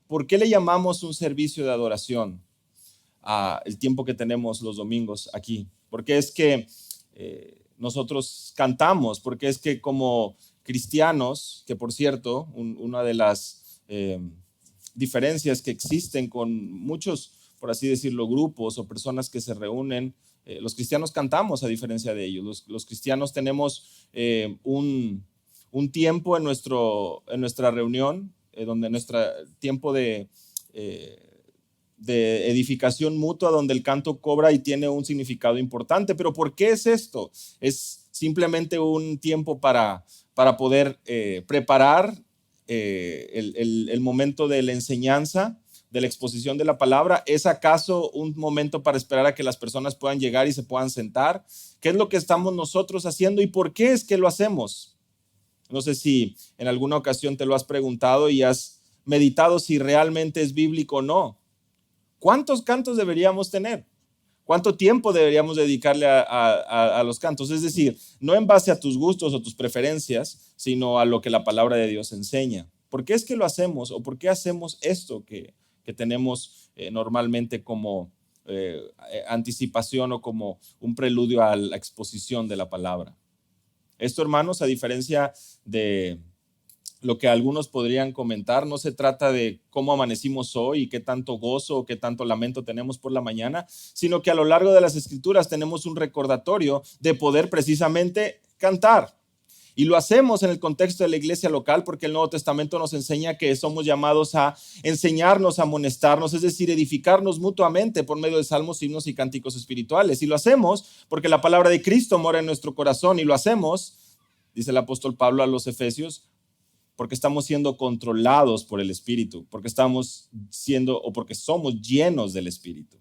¿por qué le llamamos un servicio de adoración a el tiempo que tenemos los domingos aquí? Porque es que nosotros cantamos, porque es que como cristianos, que por cierto, una de las diferencias que existen con muchos, por así decirlo, grupos o personas que se reúnen, los cristianos cantamos a diferencia de ellos. Los cristianos tenemos un tiempo en nuestra reunión, donde nuestro tiempo de edificación mutua, donde el canto cobra y tiene un significado importante. Pero ¿por qué es esto? Es simplemente un tiempo para poder preparar el momento de la enseñanza, de la exposición de la palabra. ¿Es acaso un momento para esperar a que las personas puedan llegar y se puedan sentar? ¿Qué es lo que estamos nosotros haciendo y por qué es que lo hacemos? No sé si en alguna ocasión te lo has preguntado y has meditado si realmente es bíblico o no. ¿Cuántos cantos deberíamos tener? ¿Cuánto tiempo deberíamos dedicarle a los cantos? Es decir, no en base a tus gustos o tus preferencias, sino a lo que la palabra de Dios enseña. ¿Por qué es que lo hacemos o por qué hacemos esto que tenemos normalmente como anticipación o como un preludio a la exposición de la palabra? Esto, hermanos, a diferencia de lo que algunos podrían comentar, no se trata de cómo amanecimos hoy y qué tanto gozo o qué tanto lamento tenemos por la mañana, sino que a lo largo de las Escrituras tenemos un recordatorio de poder precisamente cantar. Y lo hacemos en el contexto de la iglesia local porque el Nuevo Testamento nos enseña que somos llamados a enseñarnos, a amonestarnos, es decir, edificarnos mutuamente por medio de salmos, himnos y cánticos espirituales. Y lo hacemos porque la palabra de Cristo mora en nuestro corazón y lo hacemos, dice el apóstol Pablo a los Efesios, porque estamos siendo controlados por el Espíritu, porque estamos siendo o porque somos llenos del Espíritu.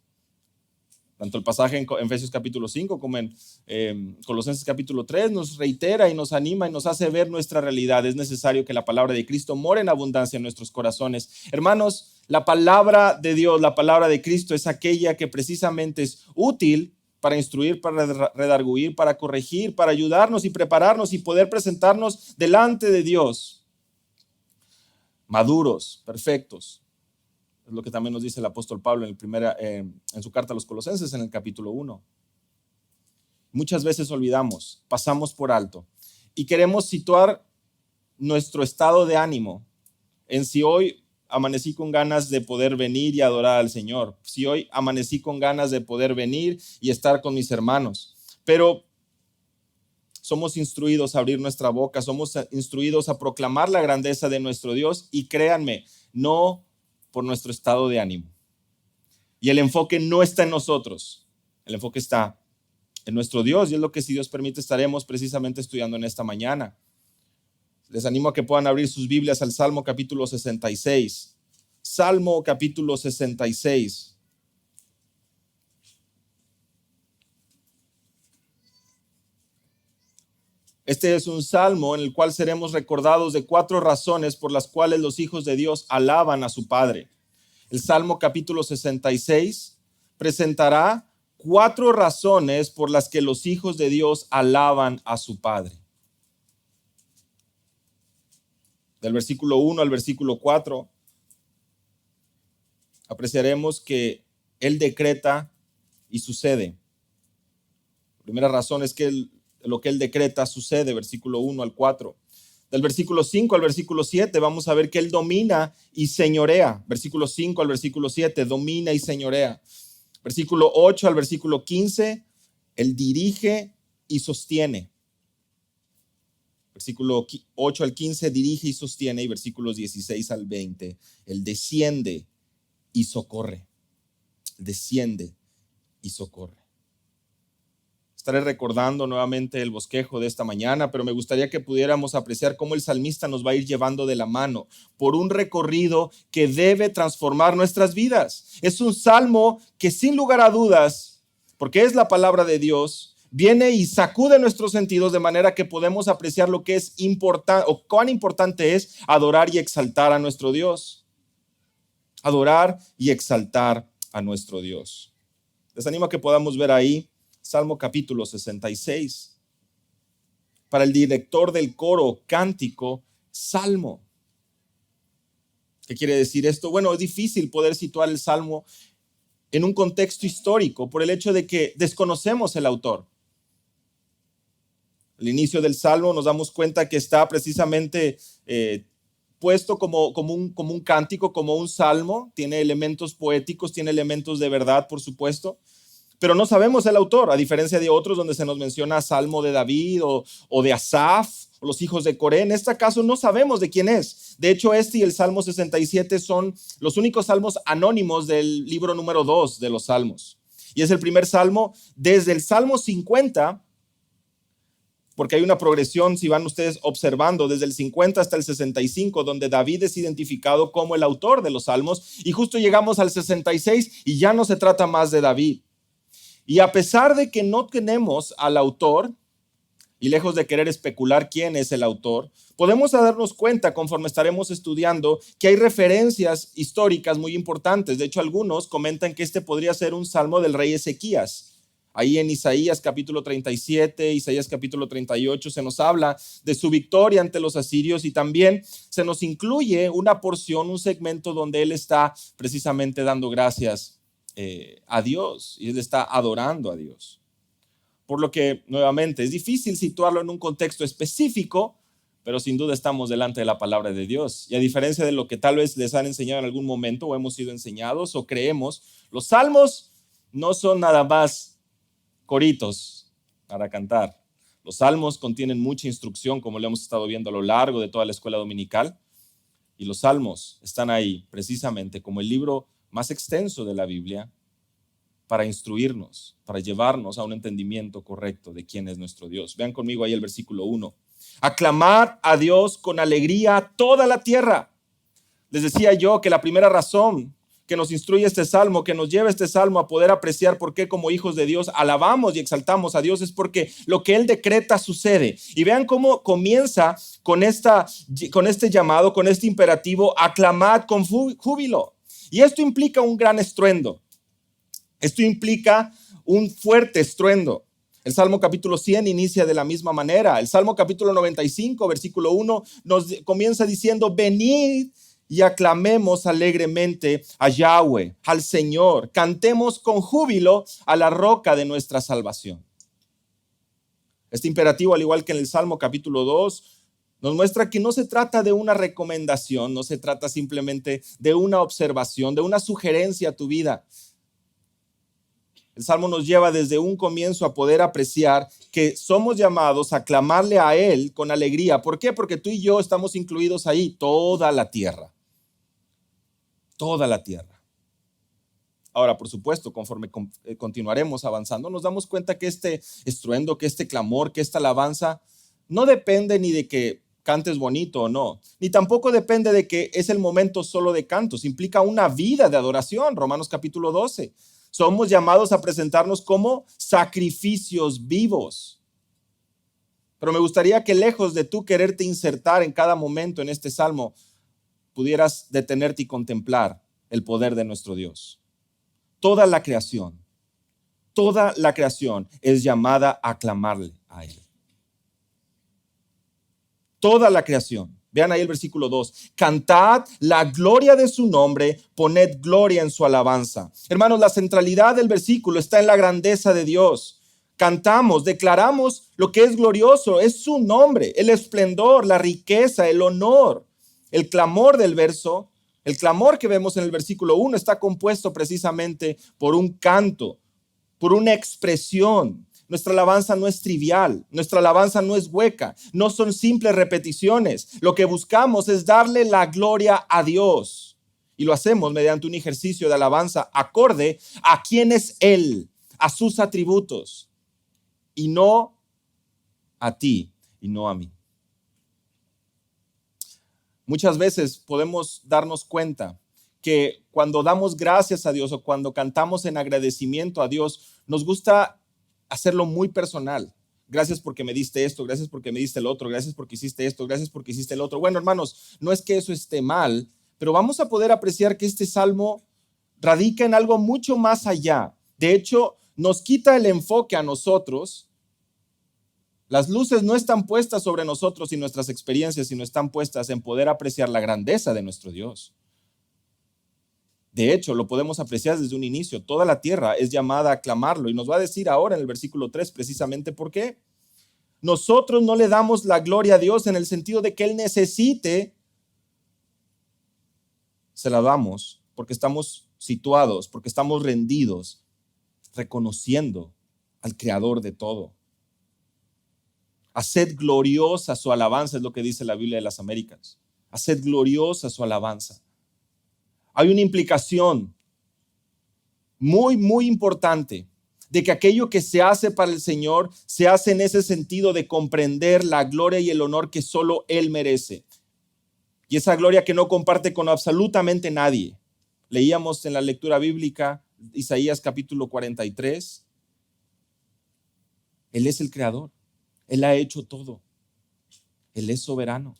Tanto el pasaje en Efesios capítulo 5 como en Colosenses capítulo 3 nos reitera y nos anima y nos hace ver nuestra realidad. Es necesario que la palabra de Cristo more en abundancia en nuestros corazones. Hermanos, la palabra de Dios, la palabra de Cristo es aquella que precisamente es útil para instruir, para redarguir, para corregir, para ayudarnos y prepararnos y poder presentarnos delante de Dios maduros, perfectos. Es lo que también nos dice el apóstol Pablo en su carta a los Colosenses en el capítulo 1. Muchas veces olvidamos, pasamos por alto y queremos situar nuestro estado de ánimo en si hoy amanecí con ganas de poder venir y adorar al Señor, si hoy amanecí con ganas de poder venir y estar con mis hermanos. Pero somos instruidos a abrir nuestra boca, somos instruidos a proclamar la grandeza de nuestro Dios y créanme, no por nuestro estado de ánimo. Y el enfoque no está en nosotros, el enfoque está en nuestro Dios y es lo que, si Dios permite, estaremos precisamente estudiando en esta mañana. Les animo a que puedan abrir sus Biblias al Salmo capítulo 66. Salmo capítulo 66. Este es un salmo en el cual seremos recordados de 4 razones por las cuales los hijos de Dios alaban a su Padre. El Salmo capítulo 66 presentará 4 razones por las que los hijos de Dios alaban a su Padre. Del versículo 1 al versículo 4 apreciaremos que Él decreta y sucede. La primera razón es que lo que Él decreta sucede, versículo 1 al 4. Del versículo 5 al versículo 7 vamos a ver que Él domina y señorea. Versículo 5 al versículo 7, domina y señorea. Versículo 8 al versículo 15, Él dirige y sostiene. Versículo 8 al 15, dirige y sostiene. Y versículos 16 al 20, Él desciende y socorre. Desciende y socorre. Estaré recordando nuevamente el bosquejo de esta mañana, pero me gustaría que pudiéramos apreciar cómo el salmista nos va a ir llevando de la mano por un recorrido que debe transformar nuestras vidas. Es un salmo que, sin lugar a dudas, porque es la palabra de Dios, viene y sacude nuestros sentidos de manera que podemos apreciar lo que es importante o cuán importante es adorar y exaltar a nuestro Dios. Adorar y exaltar a nuestro Dios. Les animo a que podamos ver ahí Salmo capítulo 66. Para el director del coro, cántico, salmo. ¿Qué quiere decir esto? Bueno, es difícil poder situar el Salmo en un contexto histórico por el hecho de que desconocemos el autor. Al inicio del Salmo nos damos cuenta que está precisamente puesto como un cántico, como un salmo. Tiene elementos poéticos, tiene elementos de verdad, por supuesto. Pero no sabemos el autor, a diferencia de otros donde se nos menciona Salmo de David o de Asaf o los hijos de Coré. En este caso no sabemos de quién es. De hecho, este y el Salmo 67 son los únicos salmos anónimos del libro número 2 de los Salmos. Y es el primer salmo desde el Salmo 50, porque hay una progresión, si van ustedes observando, desde el 50 hasta el 65, donde David es identificado como el autor de los salmos, y justo llegamos al 66 y ya no se trata más de David. Y a pesar de que no tenemos al autor, y lejos de querer especular quién es el autor, podemos darnos cuenta, conforme estaremos estudiando, que hay referencias históricas muy importantes. De hecho, algunos comentan que este podría ser un salmo del rey Ezequías. Ahí en Isaías capítulo 37, Isaías capítulo 38, se nos habla de su victoria ante los asirios y también se nos incluye una porción, un segmento donde él está precisamente dando gracias a Dios y él está adorando a Dios. Por lo que, nuevamente, es difícil situarlo en un contexto específico, pero sin duda estamos delante de la palabra de Dios. Y a diferencia de lo que tal vez les han enseñado en algún momento o hemos sido enseñados o creemos, los salmos no son nada más coritos para cantar. Los salmos contienen mucha instrucción, como lo hemos estado viendo a lo largo de toda la escuela dominical. Y los salmos están ahí precisamente como el libro más extenso de la Biblia para instruirnos, para llevarnos a un entendimiento correcto de quién es nuestro Dios. Vean conmigo ahí el versículo 1. Aclamar a Dios con alegría toda la tierra. Les decía yo que la primera razón que nos instruye este salmo, que nos lleva este salmo a poder apreciar por qué como hijos de Dios alabamos y exaltamos a Dios es porque lo que Él decreta sucede. Y vean cómo comienza con este llamado, con este imperativo, aclamad con júbilo. Y esto implica un gran estruendo. Esto implica un fuerte estruendo. El Salmo capítulo 100 inicia de la misma manera. El Salmo capítulo 95, versículo 1, nos comienza diciendo, venid y aclamemos alegremente a Yahweh, al Señor. Cantemos con júbilo a la roca de nuestra salvación. Este imperativo, al igual que en el Salmo capítulo 2, nos muestra que no se trata de una recomendación, no se trata simplemente de una observación, de una sugerencia a tu vida. El Salmo nos lleva desde un comienzo a poder apreciar que somos llamados a clamarle a Él con alegría. ¿Por qué? Porque tú y yo estamos incluidos ahí, toda la tierra. Toda la tierra. Ahora, por supuesto, conforme continuaremos avanzando, nos damos cuenta que este estruendo, que este clamor, que esta alabanza, no depende ni de que cantes bonito o no, ni tampoco depende de que es el momento solo de cantos. Implica una vida de adoración, Romanos capítulo 12. Somos llamados a presentarnos como sacrificios vivos. Pero me gustaría que lejos de tú quererte insertar en cada momento en este salmo, pudieras detenerte y contemplar el poder de nuestro Dios. Toda la creación es llamada a clamarle a Él. Toda la creación. Vean ahí el versículo 2. Cantad la gloria de su nombre, poned gloria en su alabanza. Hermanos, la centralidad del versículo está en la grandeza de Dios. Cantamos, declaramos lo que es glorioso, es su nombre, el esplendor, la riqueza, el honor. El clamor del verso, el clamor que vemos en el versículo 1 está compuesto precisamente por un canto, por una expresión. Nuestra alabanza no es trivial, nuestra alabanza no es hueca, no son simples repeticiones. Lo que buscamos es darle la gloria a Dios y lo hacemos mediante un ejercicio de alabanza acorde a quién es Él, a sus atributos y no a ti y no a mí. Muchas veces podemos darnos cuenta que cuando damos gracias a Dios o cuando cantamos en agradecimiento a Dios, nos gusta hacerlo muy personal. Gracias porque me diste esto, gracias porque me diste el otro, gracias porque hiciste esto, gracias porque hiciste el otro. Bueno, hermanos, no es que eso esté mal, pero vamos a poder apreciar que este salmo radica en algo mucho más allá. De hecho, nos quita el enfoque a nosotros. Las luces no están puestas sobre nosotros y nuestras experiencias, sino están puestas en poder apreciar la grandeza de nuestro Dios. De hecho, lo podemos apreciar desde un inicio. Toda la tierra es llamada a aclamarlo y nos va a decir ahora en el versículo 3 precisamente por qué. Nosotros no le damos la gloria a Dios en el sentido de que Él necesite. Se la damos porque estamos situados, porque estamos rendidos, reconociendo al Creador de todo. Haced gloriosa su alabanza, es lo que dice la Biblia de las Américas. Haced gloriosa su alabanza. Hay una implicación muy, muy importante de que aquello que se hace para el Señor se hace en ese sentido de comprender la gloria y el honor que solo Él merece. Y esa gloria que no comparte con absolutamente nadie. Leíamos en la lectura bíblica Isaías capítulo 43. Él es el creador. Él ha hecho todo. Él es soberano.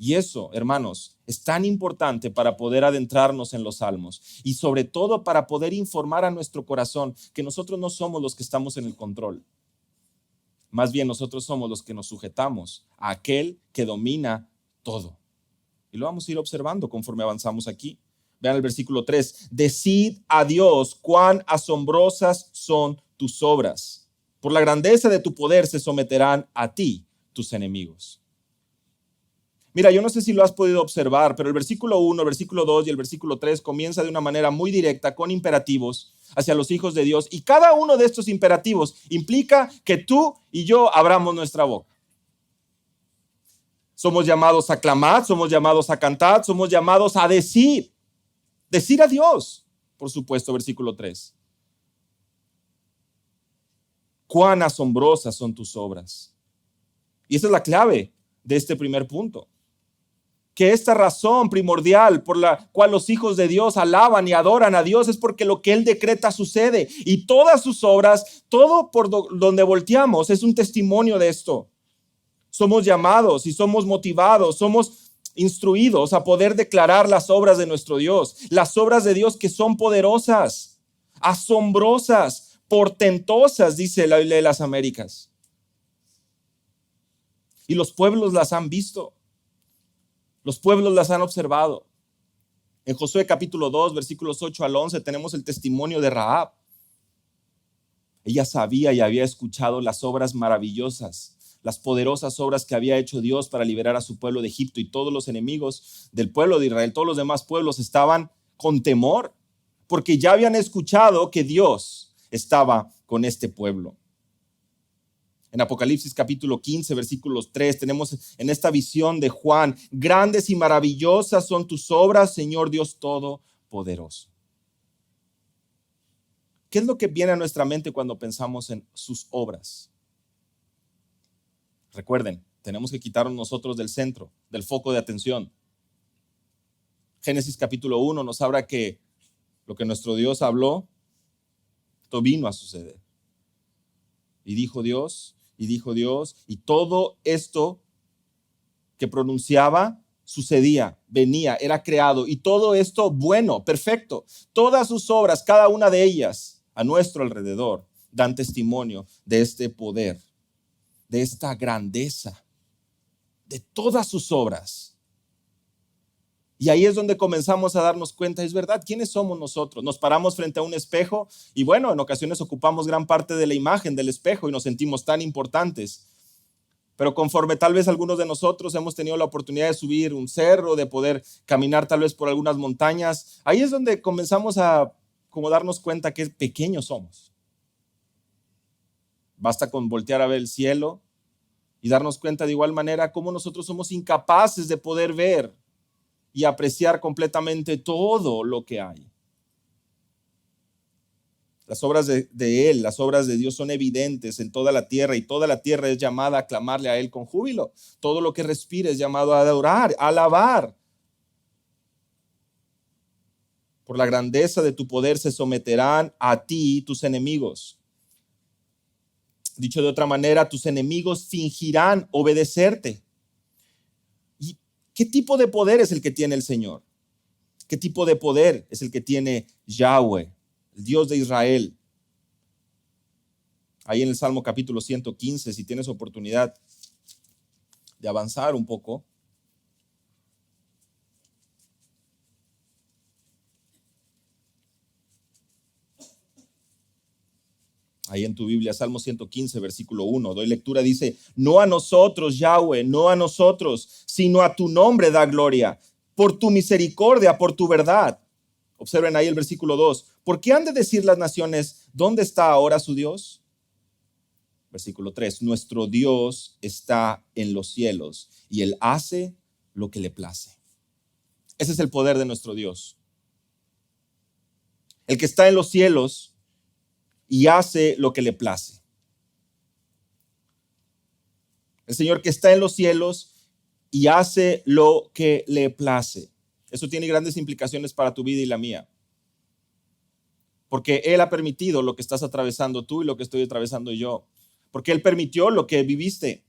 Y eso, hermanos, es tan importante para poder adentrarnos en los salmos y sobre todo para poder informar a nuestro corazón que nosotros no somos los que estamos en el control. Más bien nosotros somos los que nos sujetamos a aquel que domina todo. Y lo vamos a ir observando conforme avanzamos aquí. Vean el versículo 3. Decid a Dios cuán asombrosas son tus obras. Por la grandeza de tu poder se someterán a ti tus enemigos. Mira, yo no sé si lo has podido observar, pero el versículo 1, el versículo 2 y el versículo 3 comienza de una manera muy directa con imperativos hacia los hijos de Dios. Y cada uno de estos imperativos implica que tú y yo abramos nuestra boca. Somos llamados a clamar, somos llamados a cantar, somos llamados a decir a Dios, por supuesto, versículo 3. Cuán asombrosas son tus obras. Y esa es la clave de este primer punto. Que esta razón primordial por la cual los hijos de Dios alaban y adoran a Dios es porque lo que Él decreta sucede. Y todas sus obras, todo por donde volteamos es un testimonio de esto. Somos llamados y somos motivados, somos instruidos a poder declarar las obras de nuestro Dios. Las obras de Dios que son poderosas, asombrosas, portentosas, dice la Biblia de las Américas. Y los pueblos las han visto. Los pueblos las han observado. En Josué capítulo 2, versículos 8 al 11, tenemos el testimonio de Rahab. Ella sabía y había escuchado las obras maravillosas, las poderosas obras que había hecho Dios para liberar a su pueblo de Egipto, y todos los enemigos del pueblo de Israel, todos los demás pueblos estaban con temor, porque ya habían escuchado que Dios estaba con este pueblo. En Apocalipsis capítulo 15, versículos 3, tenemos en esta visión de Juan: grandes y maravillosas son tus obras, Señor Dios Todopoderoso. ¿Qué es lo que viene a nuestra mente cuando pensamos en sus obras? Recuerden, tenemos que quitarnos nosotros del centro, del foco de atención. Génesis capítulo 1 nos habla que lo que nuestro Dios habló, esto vino a suceder. Y dijo Dios, y todo esto que pronunciaba sucedía, venía, era creado, y todo esto bueno, perfecto. Todas sus obras, cada una de ellas a nuestro alrededor, dan testimonio de este poder, de esta grandeza, de todas sus obras. Y ahí es donde comenzamos a darnos cuenta, es verdad, ¿quiénes somos nosotros? Nos paramos frente a un espejo y bueno, en ocasiones ocupamos gran parte de la imagen del espejo y nos sentimos tan importantes. Pero conforme tal vez algunos de nosotros hemos tenido la oportunidad de subir un cerro, de poder caminar tal vez por algunas montañas, ahí es donde comenzamos a como darnos cuenta que pequeños somos. Basta con voltear a ver el cielo y darnos cuenta de igual manera cómo nosotros somos incapaces de poder ver y apreciar completamente todo lo que hay. Las obras de Él, las obras de Dios son evidentes en toda la tierra, y toda la tierra es llamada a clamarle a Él con júbilo. Todo lo que respira es llamado a adorar, a alabar. Por la grandeza de tu poder se someterán a ti tus enemigos. Dicho de otra manera, tus enemigos fingirán obedecerte. ¿Y qué tipo de poder es el que tiene el Señor? ¿Qué tipo de poder es el que tiene Yahweh, el Dios de Israel? Ahí en el Salmo capítulo 115, si tienes oportunidad de avanzar un poco. Ahí en tu Biblia, Salmo 115, versículo 1, doy lectura, dice, no a nosotros, Yahweh, no a nosotros, sino a tu nombre da gloria, por tu misericordia, por tu verdad. Observen ahí el versículo 2. ¿Por qué han de decir las naciones, dónde está ahora su Dios? Versículo 3. Nuestro Dios está en los cielos y Él hace lo que le place. Ese es el poder de nuestro Dios. El que está en los cielos y hace lo que le place. El Señor que está en los cielos y hace lo que le place. Eso tiene grandes implicaciones para tu vida y la mía. Porque Él ha permitido lo que estás atravesando tú y lo que estoy atravesando yo. Porque Él permitió lo que viviste.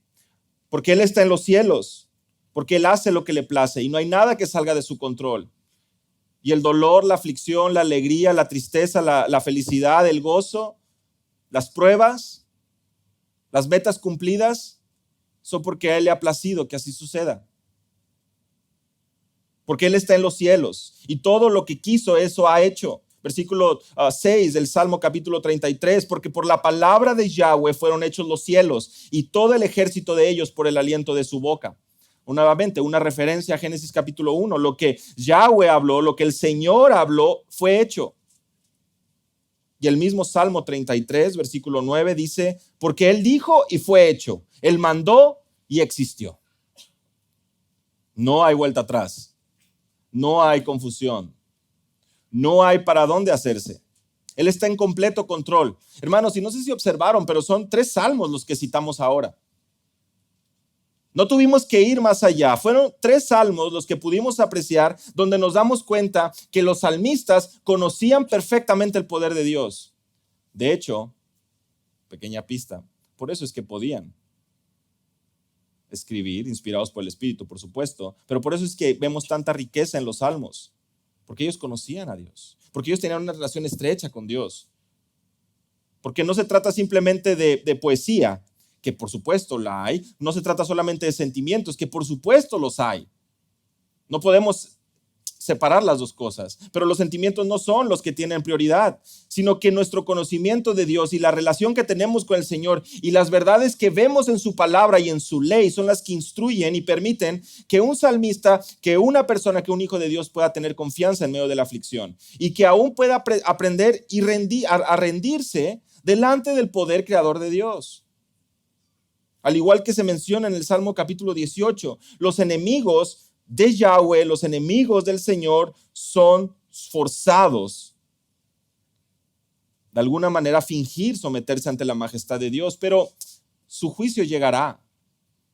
Porque Él está en los cielos. Porque Él hace lo que le place y no hay nada que salga de su control. Y el dolor, la aflicción, la alegría, la tristeza, la felicidad, el gozo, las pruebas, las metas cumplidas, son porque a Él le ha placido que así suceda. Porque Él está en los cielos y todo lo que quiso, eso ha hecho. Versículo 6 del Salmo capítulo 33, porque por la palabra de Yahweh fueron hechos los cielos y todo el ejército de ellos por el aliento de su boca. Nuevamente, una referencia a Génesis capítulo 1, lo que Yahweh habló, lo que el Señor habló, fue hecho. Y el mismo Salmo 33, versículo 9 dice, porque Él dijo y fue hecho, Él mandó y existió. No hay vuelta atrás, no hay confusión, no hay para dónde hacerse. Él está en completo control. Hermanos, y no sé si observaron, pero son 3 salmos los que citamos ahora. No tuvimos que ir más allá. Fueron 3 salmos los que pudimos apreciar, donde nos damos cuenta que los salmistas conocían perfectamente el poder de Dios. De hecho, pequeña pista, por eso es que podían escribir, inspirados por el Espíritu, por supuesto, pero por eso es que vemos tanta riqueza en los salmos, porque ellos conocían a Dios, porque ellos tenían una relación estrecha con Dios, porque no se trata simplemente de poesía, que por supuesto la hay, no se trata solamente de sentimientos, que por supuesto los hay. No podemos separar las dos cosas, pero los sentimientos no son los que tienen prioridad, sino que nuestro conocimiento de Dios y la relación que tenemos con el Señor y las verdades que vemos en su palabra y en su ley son las que instruyen y permiten que un salmista, que una persona, que un hijo de Dios pueda tener confianza en medio de la aflicción y que aún pueda aprender y a rendirse delante del poder creador de Dios. Al igual que se menciona en el Salmo capítulo 18, los enemigos de Yahweh, los enemigos del Señor, son forzados de alguna manera a fingir someterse ante la majestad de Dios, pero su juicio llegará,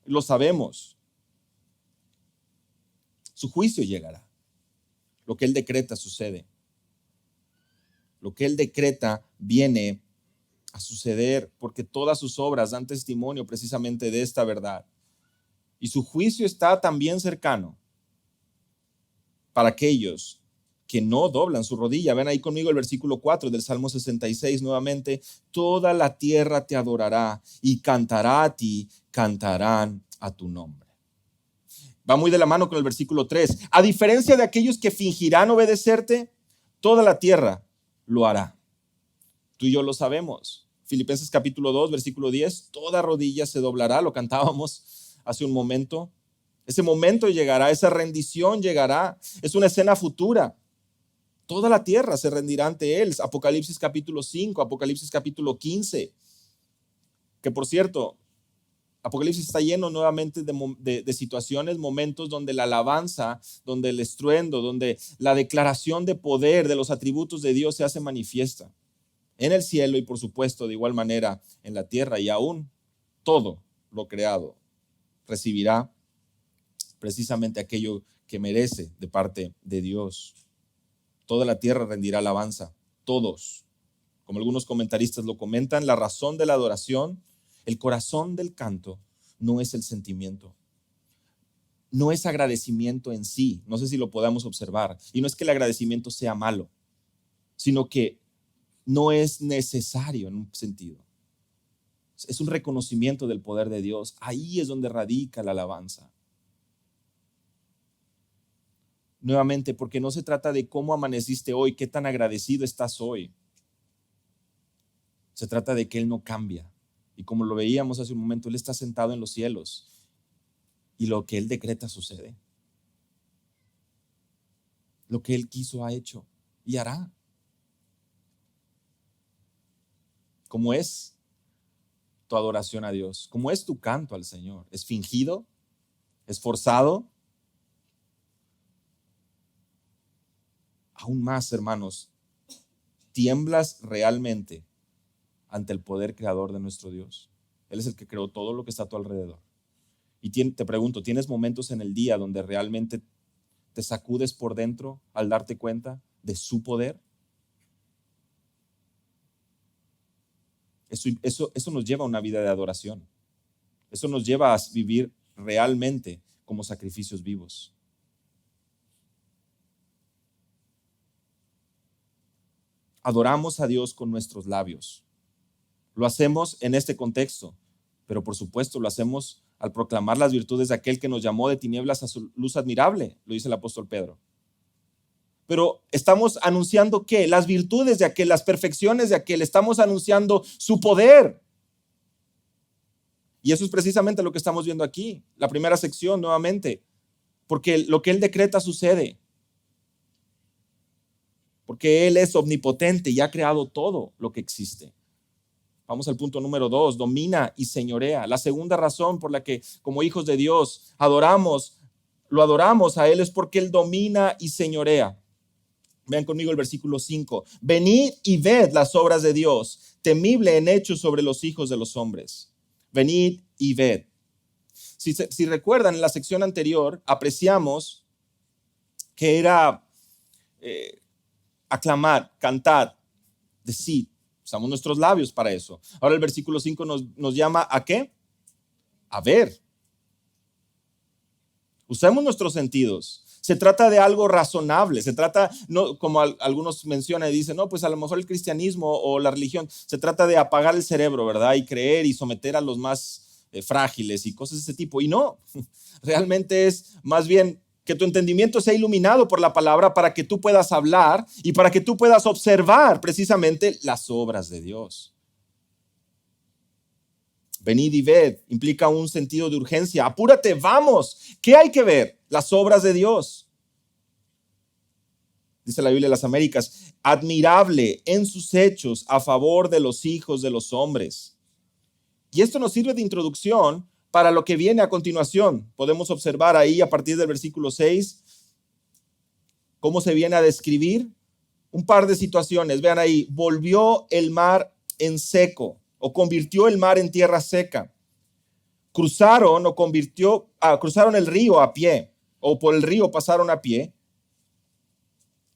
lo sabemos. Su juicio llegará. Lo que Él decreta sucede. Lo que Él decreta viene a suceder porque todas sus obras dan testimonio precisamente de esta verdad. Y su juicio está también cercano para aquellos que no doblan su rodilla. Ven ahí conmigo el versículo 4 del Salmo 66 nuevamente. Toda la tierra te adorará y cantará a ti, cantarán a tu nombre. Va muy de la mano con el versículo 3. A diferencia de aquellos que fingirán obedecerte, toda la tierra lo hará. Tú y yo lo sabemos. Filipenses capítulo 2, versículo 10. Toda rodilla se doblará, lo cantábamos hace un momento. Ese momento llegará, esa rendición llegará. Es una escena futura. Toda la tierra se rendirá ante Él. Apocalipsis capítulo 5, Apocalipsis capítulo 15. Que por cierto, Apocalipsis está lleno nuevamente de situaciones, momentos donde la alabanza, donde el estruendo, donde la declaración de poder de los atributos de Dios se hace manifiesta. En el cielo y por supuesto de igual manera en la tierra, y aún todo lo creado recibirá precisamente aquello que merece de parte de Dios. Toda la tierra rendirá alabanza, todos. Como algunos comentaristas lo comentan, la razón de la adoración, el corazón del canto, no es el sentimiento. No es agradecimiento en sí, no sé si lo podamos observar. Y no es que el agradecimiento sea malo, sino que no es necesario en un sentido. Es un reconocimiento del poder de Dios. Ahí es donde radica la alabanza. Nuevamente, porque no se trata de cómo amaneciste hoy, qué tan agradecido estás hoy. Se trata de que Él no cambia. Y como lo veíamos hace un momento, Él está sentado en los cielos y lo que Él decreta sucede. Lo que Él quiso ha hecho y hará. ¿Cómo es tu adoración a Dios? ¿Cómo es tu canto al Señor? ¿Es fingido? ¿Es forzado? Aún más, hermanos, ¿tiemblas realmente ante el poder creador de nuestro Dios? Él es el que creó todo lo que está a tu alrededor. Y te pregunto, ¿tienes momentos en el día donde realmente te sacudes por dentro al darte cuenta de su poder? Eso nos lleva a una vida de adoración. Eso nos lleva a vivir realmente como sacrificios vivos. Adoramos a Dios con nuestros labios. Lo hacemos en este contexto, pero por supuesto lo hacemos al proclamar las virtudes de aquel que nos llamó de tinieblas a su luz admirable, lo dice el apóstol Pedro. Pero estamos anunciando ¿qué? Las virtudes de aquel, las perfecciones de aquel, estamos anunciando su poder. Y eso es precisamente lo que estamos viendo aquí, la primera sección nuevamente, porque lo que Él decreta sucede. Porque Él es omnipotente y ha creado todo lo que existe. Vamos al punto número 2, domina y señorea. La segunda razón por la que como hijos de Dios lo adoramos a Él es porque Él domina y señorea. Vean conmigo el versículo 5. Venid y ved las obras de Dios, temible en hechos sobre los hijos de los hombres. Venid y ved. Si recuerdan, en la sección anterior apreciamos que era aclamar, cantar, decir. Usamos nuestros labios para eso. Ahora el versículo 5 nos llama ¿a qué? A ver. Usemos nuestros sentidos. Se trata de algo razonable. Se trata, no, como algunos mencionan y dicen, no, pues a lo mejor el cristianismo o la religión, se trata de apagar el cerebro, ¿verdad? Y creer y someter a los más frágiles y cosas de ese tipo. Y no, realmente es más bien que tu entendimiento sea iluminado por la palabra para que tú puedas hablar y para que tú puedas observar precisamente las obras de Dios. Venid y ved implica un sentido de urgencia. Apúrate, vamos. ¿Qué hay que ver? Las obras de Dios. Dice la Biblia de las Américas, admirable en sus hechos a favor de los hijos de los hombres. Y esto nos sirve de introducción para lo que viene a continuación. Podemos observar ahí a partir del versículo 6 cómo se viene a describir un par de situaciones. Vean ahí, volvió el mar en seco o convirtió el mar en tierra seca. Cruzaron el río a pie o por el río pasaron a pie.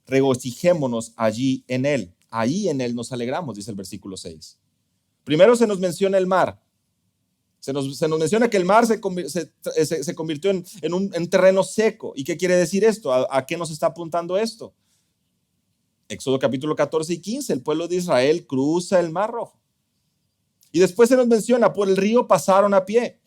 Regocijémonos allí en él. Ahí en él nos alegramos, dice el versículo 6. Primero se nos menciona el mar. Se nos menciona que el mar se convirtió en un terreno seco. ¿Y qué quiere decir esto? ¿A qué nos está apuntando esto? Éxodo capítulo 14 y 15, el pueblo de Israel cruza el mar Rojo. Y después se nos menciona, por el río pasaron a pie.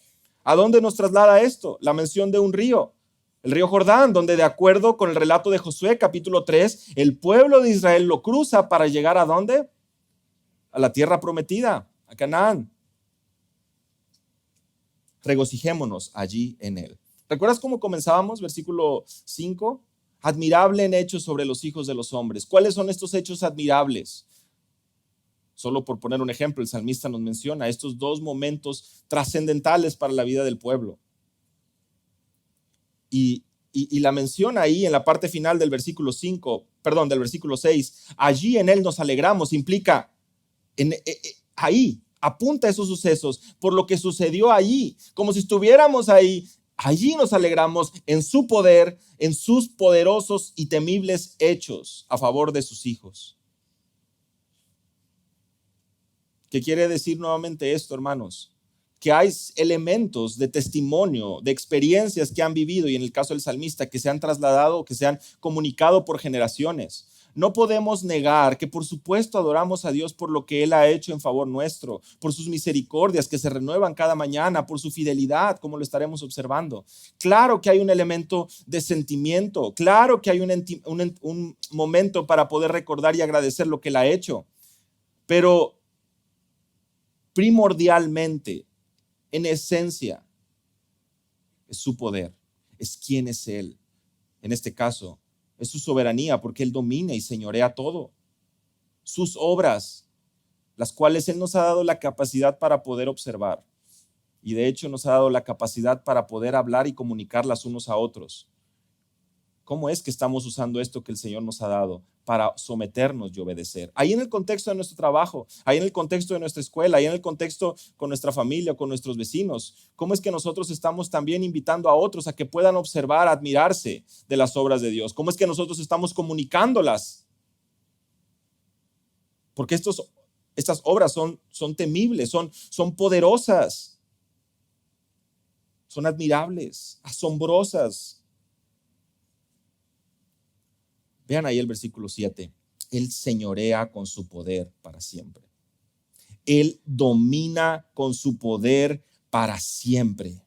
¿A dónde nos traslada esto? La mención de un río, el río Jordán, donde de acuerdo con el relato de Josué capítulo 3, el pueblo de Israel lo cruza para llegar ¿a dónde? A la tierra prometida, a Canaán. Regocijémonos allí en él. ¿Recuerdas cómo comenzábamos? Versículo 5. Admirable en hechos sobre los hijos de los hombres. ¿Cuáles son estos hechos admirables? Solo por poner un ejemplo, el salmista nos menciona estos dos momentos trascendentales para la vida del pueblo. Y la menciona ahí en la parte final del versículo 6. Allí en él nos alegramos, implica ahí. Apunta a esos sucesos por lo que sucedió allí, como si estuviéramos ahí. Allí nos alegramos en su poder, en sus poderosos y temibles hechos a favor de sus hijos. ¿Qué quiere decir nuevamente esto, hermanos? Que hay elementos de testimonio, de experiencias que han vivido, y en el caso del salmista, que se han trasladado, que se han comunicado por generaciones. No podemos negar que por supuesto adoramos a Dios por lo que Él ha hecho en favor nuestro, por sus misericordias que se renuevan cada mañana, por su fidelidad, como lo estaremos observando. Claro que hay un elemento de sentimiento, claro que hay un momento para poder recordar y agradecer lo que Él ha hecho, pero primordialmente, en esencia, es su poder, es quién es Él. En este caso, es su soberanía, porque Él domina y señorea todo. Sus obras, las cuales Él nos ha dado la capacidad para poder observar. Y de hecho nos ha dado la capacidad para poder hablar y comunicarlas unos a otros. ¿Cómo es que estamos usando esto que el Señor nos ha dado para someternos y obedecer? Ahí en el contexto de nuestro trabajo, ahí en el contexto de nuestra escuela, ahí en el contexto con nuestra familia, con nuestros vecinos. ¿Cómo es que nosotros estamos también invitando a otros a que puedan observar, admirarse de las obras de Dios? ¿Cómo es que nosotros estamos comunicándolas? Porque estas obras son temibles, son poderosas, son admirables, asombrosas. Vean ahí el versículo 7. Él señorea con su poder para siempre. Él domina con su poder para siempre.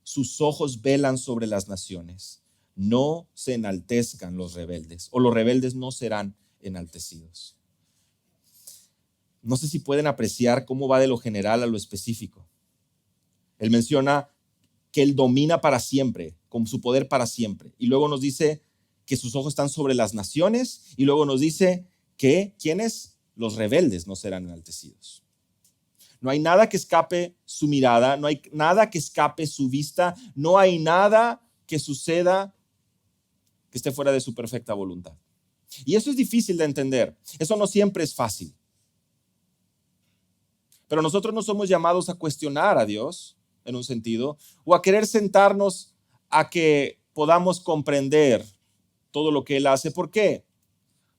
Sus ojos velan sobre las naciones. No se enaltezcan los rebeldes, o los rebeldes no serán enaltecidos. No sé si pueden apreciar cómo va de lo general a lo específico. Él menciona que Él domina para siempre, con su poder para siempre. Y luego nos dice que sus ojos están sobre las naciones. Y luego nos dice que, ¿quiénes? Los rebeldes no serán enaltecidos. No hay nada que escape su mirada, no hay nada que escape su vista, no hay nada que suceda que esté fuera de su perfecta voluntad. Y eso es difícil de entender. Eso no siempre es fácil. Pero nosotros no somos llamados a cuestionar a Dios, en un sentido, o a querer sentarnos a que podamos comprender todo lo que Él hace. ¿Por qué?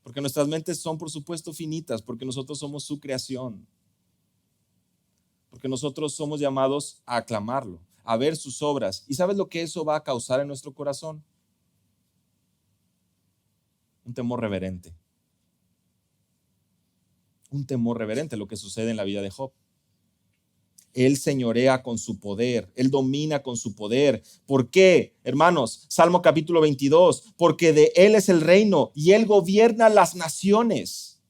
Porque nuestras mentes son, por supuesto, finitas, porque nosotros somos su creación, porque nosotros somos llamados a aclamarlo, a ver sus obras. ¿Y sabes lo que eso va a causar en nuestro corazón? Un temor reverente. Un temor reverente, lo que sucede en la vida de Job. Él señorea con su poder, Él domina con su poder. ¿Por qué, hermanos? Salmo capítulo 22, porque de Él es el reino y Él gobierna las naciones.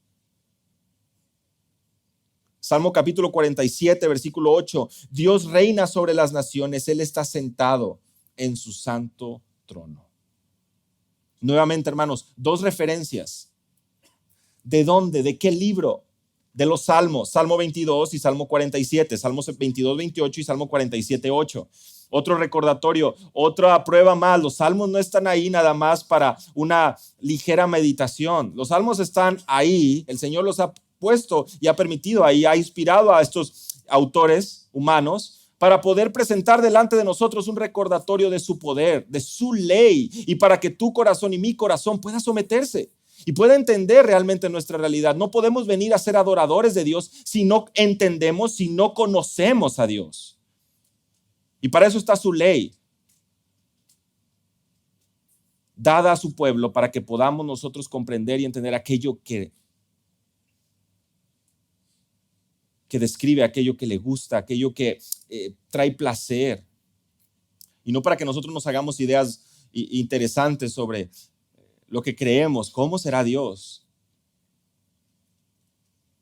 Salmo capítulo 47, versículo 8, Dios reina sobre las naciones, Él está sentado en su santo trono. Nuevamente, hermanos, dos referencias. ¿De dónde? ¿De qué libro? De los Salmos, Salmo 22 y Salmo 47, Salmos 22, 28 y Salmo 47, 8. Otro recordatorio, otra prueba más, los Salmos no están ahí nada más para una ligera meditación. Los Salmos están ahí, el Señor los ha puesto y ha permitido ahí, ha inspirado a estos autores humanos para poder presentar delante de nosotros un recordatorio de su poder, de su ley, y para que tu corazón y mi corazón pueda someterse y pueda entender realmente nuestra realidad. No podemos venir a ser adoradores de Dios si no entendemos, si no conocemos a Dios. Y para eso está su ley, dada a su pueblo, para que podamos nosotros comprender y entender aquello que describe, aquello que le gusta, aquello que trae placer. Y no para que nosotros nos hagamos ideas interesantes sobre lo que creemos, cómo será Dios.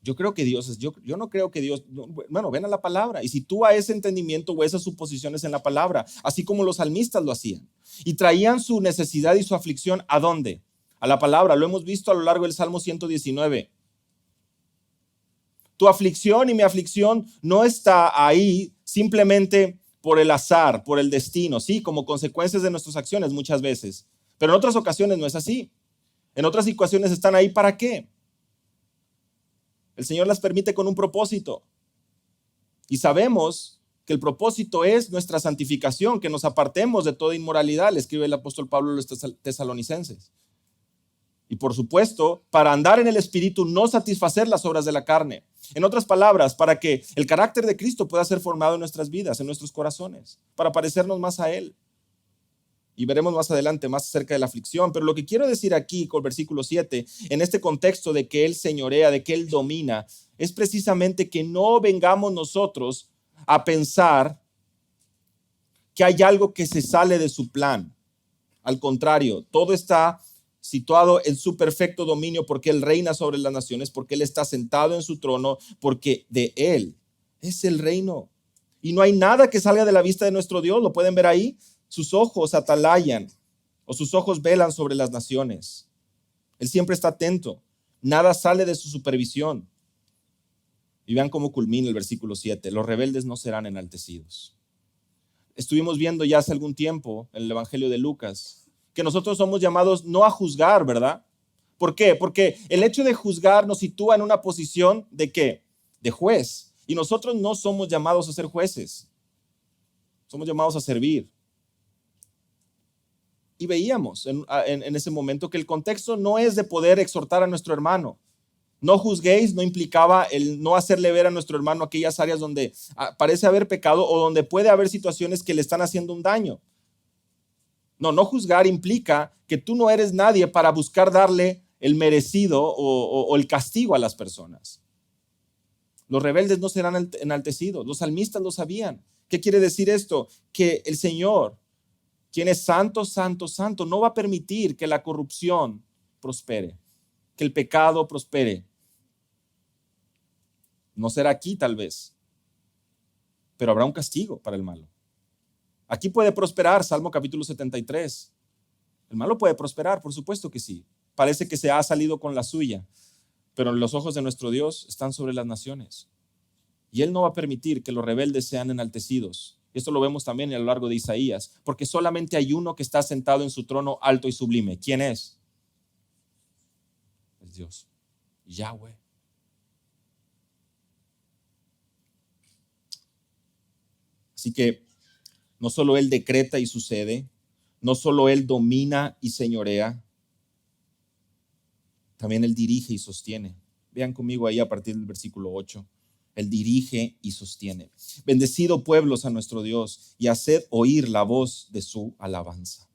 Yo creo que Dios es, yo no creo que Dios, bueno, ven a la palabra. Y si tú a ese entendimiento o esas suposiciones en la palabra, así como los salmistas lo hacían, y traían su necesidad y su aflicción, ¿a dónde? A la palabra. Lo hemos visto a lo largo del Salmo 119. Tu aflicción y mi aflicción no está ahí simplemente por el azar, por el destino, sí, como consecuencias de nuestras acciones muchas veces. Pero en otras ocasiones no es así. En otras situaciones están ahí, ¿para qué? El Señor las permite con un propósito. Y sabemos que el propósito es nuestra santificación, que nos apartemos de toda inmoralidad, le escribe el apóstol Pablo a los tesalonicenses. Y por supuesto, para andar en el Espíritu, no satisfacer las obras de la carne. En otras palabras, para que el carácter de Cristo pueda ser formado en nuestras vidas, en nuestros corazones, para parecernos más a Él. Y veremos más adelante, más acerca de la aflicción. Pero lo que quiero decir aquí con el versículo 7, en este contexto de que Él señorea, de que Él domina, es precisamente que no vengamos nosotros a pensar que hay algo que se sale de su plan. Al contrario, todo está situado en su perfecto dominio, porque Él reina sobre las naciones, porque Él está sentado en su trono, porque de Él es el reino. Y no hay nada que salga de la vista de nuestro Dios. ¿Lo pueden ver ahí? Sus ojos atalayan o sus ojos velan sobre las naciones. Él siempre está atento. Nada sale de su supervisión. Y vean cómo culmina el versículo 7. Los rebeldes no serán enaltecidos. Estuvimos viendo ya hace algún tiempo en el Evangelio de Lucas que nosotros somos llamados no a juzgar, ¿verdad? ¿Por qué? Porque el hecho de juzgar nos sitúa en una posición ¿de qué? De juez. Y nosotros no somos llamados a ser jueces. Somos llamados a servir. Y veíamos en ese momento que el contexto no es de poder exhortar a nuestro hermano. No juzguéis no implicaba el no hacerle ver a nuestro hermano aquellas áreas donde parece haber pecado o donde puede haber situaciones que le están haciendo un daño. No juzgar implica que tú no eres nadie para buscar darle el merecido o el castigo a las personas. Los rebeldes no serán enaltecidos. Los salmistas lo sabían. ¿Qué quiere decir esto? Que el Señor, quien es santo, santo, santo, no va a permitir que la corrupción prospere, que el pecado prospere. No será aquí tal vez, pero habrá un castigo para el malo. Aquí puede prosperar, Salmo capítulo 73. El malo puede prosperar, por supuesto que sí. Parece que se ha salido con la suya, pero los ojos de nuestro Dios están sobre las naciones. Y Él no va a permitir que los rebeldes sean enaltecidos. Esto lo vemos también a lo largo de Isaías, porque solamente hay uno que está sentado en su trono alto y sublime. ¿Quién es? Es Dios, Yahweh. Así que no solo Él decreta y sucede, no solo Él domina y señorea, también Él dirige y sostiene. Vean conmigo ahí a partir del versículo 8. Él dirige y sostiene. Bendecido pueblos a nuestro Dios y haced oír la voz de su alabanza.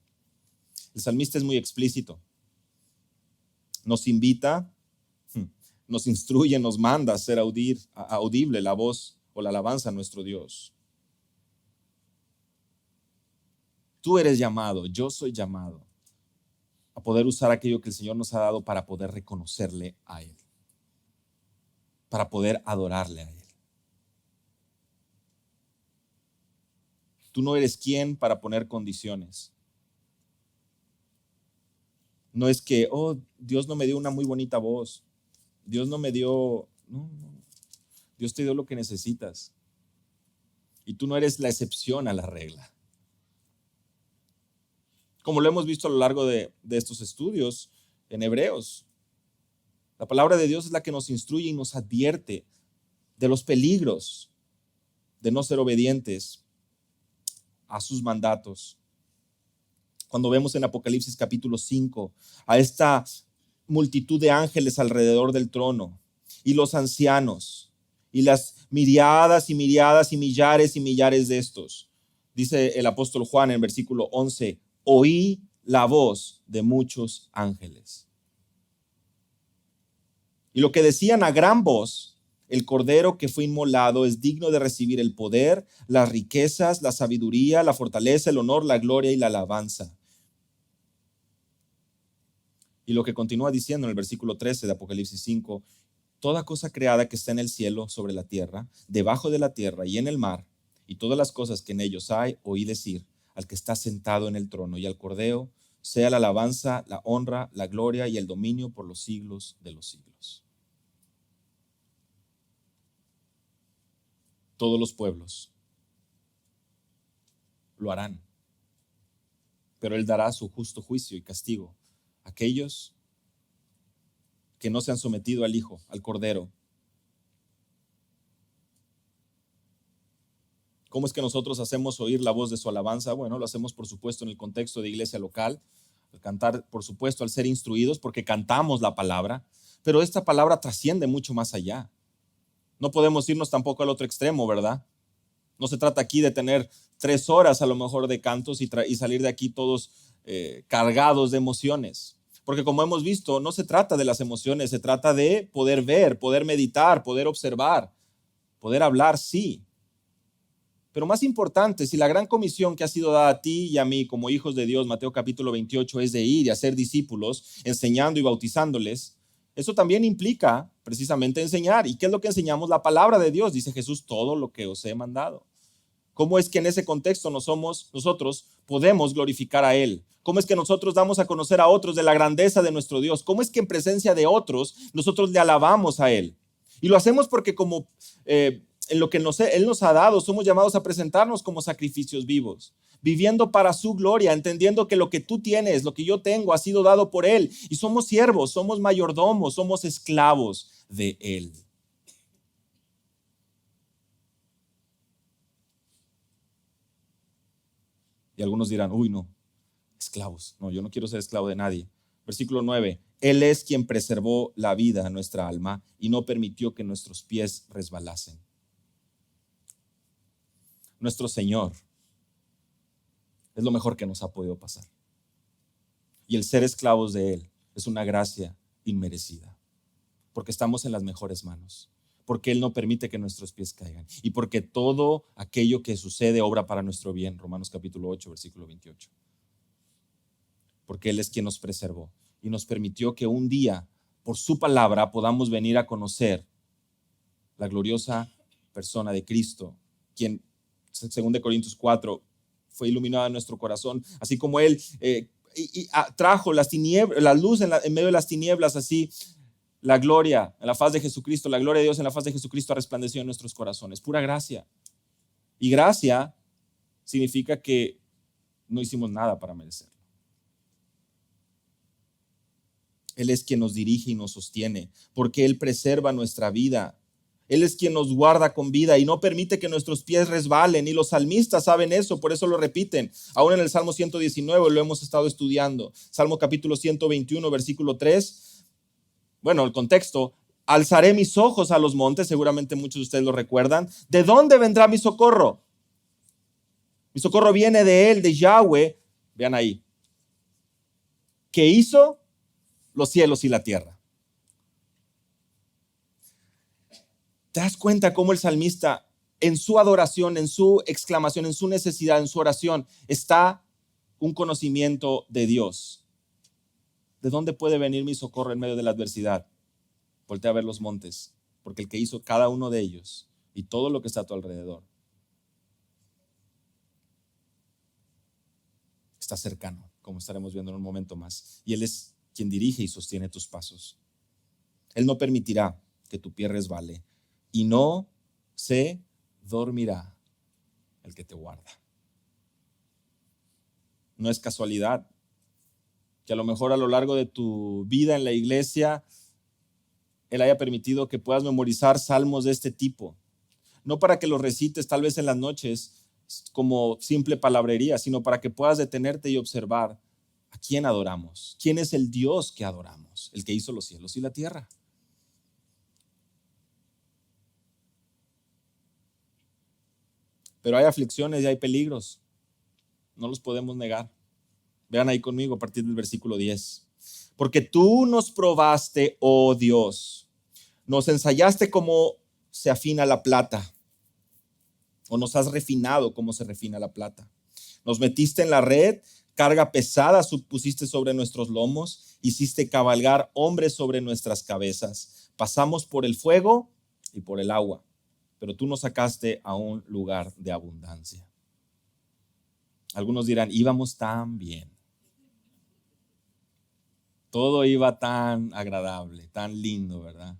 El salmista es muy explícito. Nos invita, nos instruye, nos manda a hacer audible la voz o la alabanza a nuestro Dios. Tú eres llamado, yo soy llamado a poder usar aquello que el Señor nos ha dado para poder reconocerle a Él, para poder adorarle a Él. Tú no eres quien para poner condiciones. No es que, Dios no me dio una muy bonita voz. Dios no me dio, no. Dios te dio lo que necesitas. Y tú no eres la excepción a la regla. Como lo hemos visto a lo largo de estos estudios en Hebreos, la palabra de Dios es la que nos instruye y nos advierte de los peligros de no ser obedientes a sus mandatos. Cuando vemos en Apocalipsis capítulo 5 a esta multitud de ángeles alrededor del trono y los ancianos y las miriadas y miriadas y millares de estos, dice el apóstol Juan en versículo 11, oí la voz de muchos ángeles. Y lo que decían a gran voz, el cordero que fue inmolado es digno de recibir el poder, las riquezas, la sabiduría, la fortaleza, el honor, la gloria y la alabanza. Y lo que continúa diciendo en el versículo 13 de Apocalipsis 5, toda cosa creada que está en el cielo, sobre la tierra, debajo de la tierra y en el mar, y todas las cosas que en ellos hay, oí decir al que está sentado en el trono y al cordero, sea la alabanza, la honra, la gloria y el dominio por los siglos de los siglos. Todos los pueblos lo harán, pero Él dará su justo juicio y castigo a aquellos que no se han sometido al Hijo, al Cordero. ¿Cómo es que nosotros hacemos oír la voz de su alabanza? Bueno, lo hacemos por supuesto en el contexto de iglesia local, al cantar, por supuesto, al ser instruidos, porque cantamos la palabra, pero esta palabra trasciende mucho más allá. No podemos irnos tampoco al otro extremo, ¿verdad? No se trata aquí de tener 3 horas a lo mejor de cantos y salir de aquí todos cargados de emociones. Porque como hemos visto, no se trata de las emociones, se trata de poder ver, poder meditar, poder observar, poder hablar, sí. Pero más importante, si la gran comisión que ha sido dada a ti y a mí como hijos de Dios, Mateo capítulo 28, es de ir y hacer discípulos, enseñando y bautizándoles, eso también implica precisamente enseñar. ¿Y qué es lo que enseñamos? La palabra de Dios, dice Jesús, todo lo que os he mandado. ¿Cómo es que en ese contexto nosotros podemos glorificar a Él? ¿Cómo es que nosotros damos a conocer a otros de la grandeza de nuestro Dios? ¿Cómo es que en presencia de otros nosotros le alabamos a Él? Y lo hacemos porque como en lo que Él nos ha dado, somos llamados a presentarnos como sacrificios vivos, viviendo para su gloria, entendiendo que lo que tú tienes, lo que yo tengo, ha sido dado por Él. Y somos siervos, somos mayordomos, somos esclavos de Él. Y algunos dirán, uy, no, esclavos. No, yo no quiero ser esclavo de nadie. Versículo 9, Él es quien preservó la vida a nuestra alma y no permitió que nuestros pies resbalasen. Nuestro Señor es lo mejor que nos ha podido pasar. Y el ser esclavos de Él es una gracia inmerecida, porque estamos en las mejores manos, porque Él no permite que nuestros pies caigan y porque todo aquello que sucede obra para nuestro bien. Romanos capítulo 8, versículo 28. Porque Él es quien nos preservó y nos permitió que un día, por su palabra, podamos venir a conocer la gloriosa persona de Cristo, quien, según de Corintios 4, fue iluminada en nuestro corazón, así como Él trajo las tinieblas, la luz en medio de las tinieblas, así la gloria en la faz de Jesucristo, la gloria de Dios en la faz de Jesucristo ha resplandecido en nuestros corazones. Pura gracia. Y gracia significa que no hicimos nada para merecerlo. Él es quien nos dirige y nos sostiene, porque Él preserva nuestra vida. Él es quien nos guarda con vida y no permite que nuestros pies resbalen. Y los salmistas saben eso, por eso lo repiten. Aún en el Salmo 119 lo hemos estado estudiando. Salmo capítulo 121, versículo 3. Bueno, el contexto, alzaré mis ojos a los montes, seguramente muchos de ustedes lo recuerdan. ¿De dónde vendrá mi socorro? Mi socorro viene de Él, de Yahweh. Vean ahí. ¿Qué hizo? Los cielos y la tierra. ¿Te das cuenta cómo el salmista en su adoración, en su exclamación, en su necesidad, en su oración, está un conocimiento de Dios? ¿De dónde puede venir mi socorro en medio de la adversidad? Voltea a ver los montes, porque el que hizo cada uno de ellos y todo lo que está a tu alrededor está cercano, como estaremos viendo en un momento más. Y Él es quien dirige y sostiene tus pasos. Él no permitirá que tu pie resbale y no se dormirá el que te guarda. No es casualidad que a lo mejor a lo largo de tu vida en la iglesia Él haya permitido que puedas memorizar salmos de este tipo. No para que los recites tal vez en las noches como simple palabrería, sino para que puedas detenerte y observar a quién adoramos. ¿Quién es el Dios que adoramos? El que hizo los cielos y la tierra. Pero hay aflicciones y hay peligros. No los podemos negar. Vean ahí conmigo a partir del versículo 10. Porque tú nos probaste, oh Dios, nos ensayaste como se afina la plata, o nos has refinado como se refina la plata. Nos metiste en la red, carga pesada pusiste sobre nuestros lomos, hiciste cabalgar hombres sobre nuestras cabezas. Pasamos por el fuego y por el agua, pero tú nos sacaste a un lugar de abundancia. Algunos dirán, íbamos tan bien. Todo iba tan agradable, tan lindo, ¿verdad?